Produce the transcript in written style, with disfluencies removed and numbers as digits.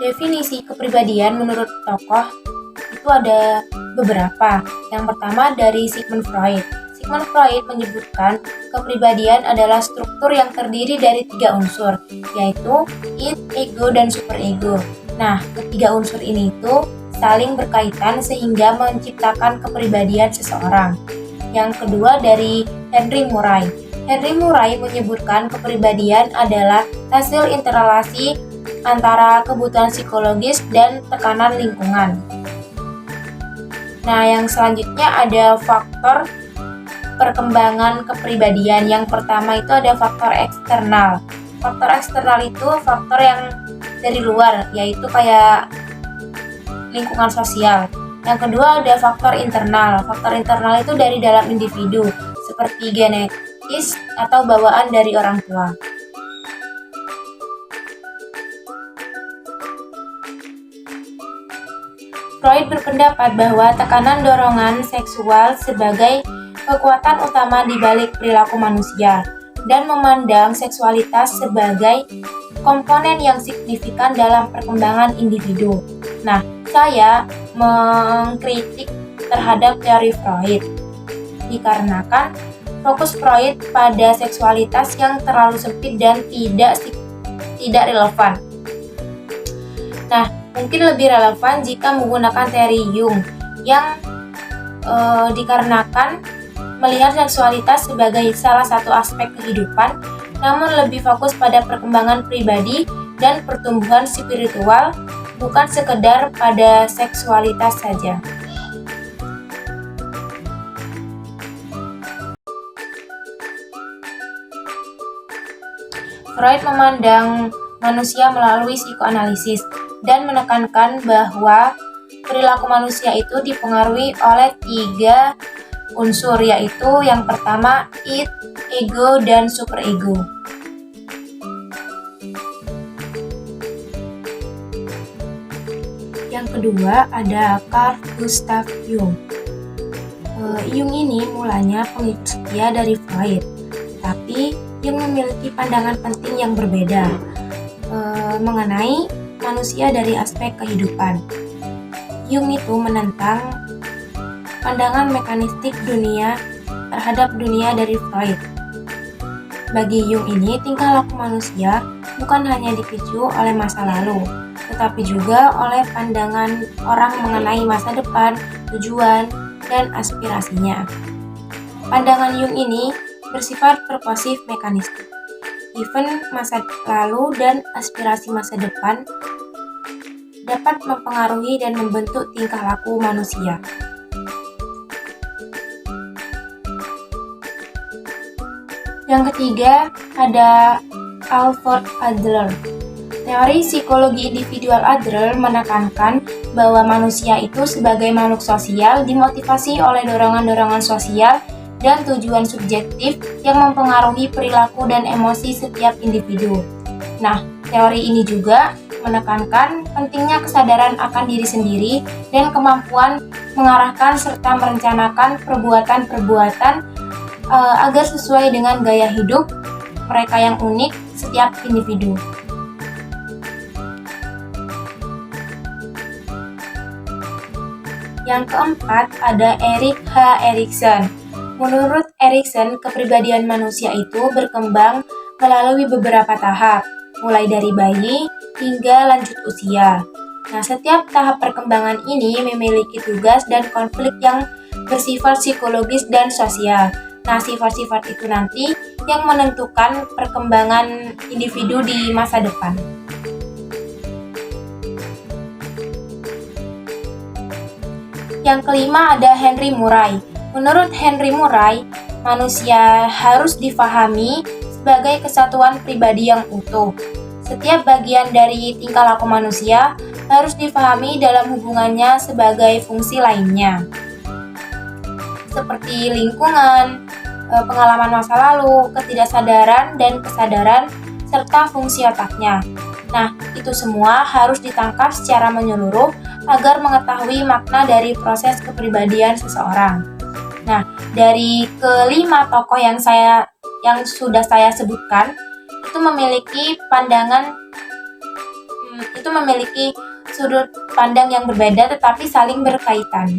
Definisi kepribadian menurut tokoh itu ada beberapa. Yang pertama dari Sigmund Freud. Sigmund Freud menyebutkan kepribadian adalah struktur yang terdiri dari 3 unsur, yaitu id, ego, dan superego. Nah, ketiga unsur ini itu saling berkaitan sehingga menciptakan kepribadian seseorang. Yang kedua dari Henry Murray. Henry Murray menyebutkan kepribadian adalah hasil interrelasi antara kebutuhan psikologis dan tekanan lingkungan. Nah, yang selanjutnya ada faktor perkembangan kepribadian. Yang pertama itu ada faktor eksternal. Faktor eksternal itu faktor yang dari luar, yaitu kayak lingkungan sosial. Yang kedua ada faktor internal. Faktor internal itu dari dalam individu, seperti genetis atau bawaan dari orang tua. Freud berpendapat bahwa tekanan dorongan seksual sebagai kekuatan utama di balik perilaku manusia dan memandang seksualitas sebagai komponen yang signifikan dalam perkembangan individu. Nah, saya mengkritik terhadap teori Freud dikarenakan fokus Freud pada seksualitas yang terlalu sempit dan tidak relevan. Nah, mungkin lebih relevan jika menggunakan teori Jung yang dikarenakan melihat seksualitas sebagai salah satu aspek kehidupan, namun lebih fokus pada perkembangan pribadi dan pertumbuhan spiritual, bukan sekedar pada seksualitas saja. Freud memandang manusia melalui psikoanalisis dan menekankan bahwa perilaku manusia itu dipengaruhi oleh 3 unsur, yaitu yang pertama id, ego, dan superego. Yang kedua ada Carl Gustav Jung. Jung ini mulanya pengikut setia dari Freud, tapi Jung memiliki pandangan penting yang berbeda mengenai manusia dari aspek kehidupan. Jung itu menentang pandangan mekanistik dunia terhadap dunia dari Freud. Bagi Jung ini, tingkah laku manusia bukan hanya dipicu oleh masa lalu, tetapi juga oleh pandangan orang mengenai masa depan, tujuan, dan aspirasinya. Pandangan Jung ini bersifat purposif mekanistik. Event masa lalu dan aspirasi masa depan dapat mempengaruhi dan membentuk tingkah laku manusia. Yang ketiga ada Alfred Adler. Teori psikologi individual Adler menekankan bahwa manusia itu sebagai makhluk sosial dimotivasi oleh dorongan-dorongan sosial dan tujuan subjektif yang mempengaruhi perilaku dan emosi setiap individu. Nah, teori ini juga menekankan pentingnya kesadaran akan diri sendiri dan kemampuan mengarahkan serta merencanakan perbuatan-perbuatan agar sesuai dengan gaya hidup mereka yang unik setiap individu. Yang keempat ada Erik H. Erikson. Menurut Erikson, kepribadian manusia itu berkembang melalui beberapa tahap, mulai dari bayi hingga lanjut usia. Nah, setiap tahap perkembangan ini memiliki tugas dan konflik yang bersifat psikologis dan sosial. Nah, sifat-sifat itu nanti yang menentukan perkembangan individu di masa depan. Yang kelima ada Henry Murray. Menurut Henry Murray, manusia harus difahami sebagai kesatuan pribadi yang utuh. Setiap bagian dari tingkah laku manusia harus difahami dalam hubungannya sebagai fungsi lainnya, seperti lingkungan, pengalaman masa lalu, ketidaksadaran dan kesadaran, serta fungsi otaknya. Nah, itu semua harus ditangkap secara menyeluruh agar mengetahui makna dari proses kepribadian seseorang. Nah, dari kelima tokoh yang sudah saya sebutkan, itu memiliki pandangan itu memiliki sudut pandang yang berbeda tetapi saling berkaitan.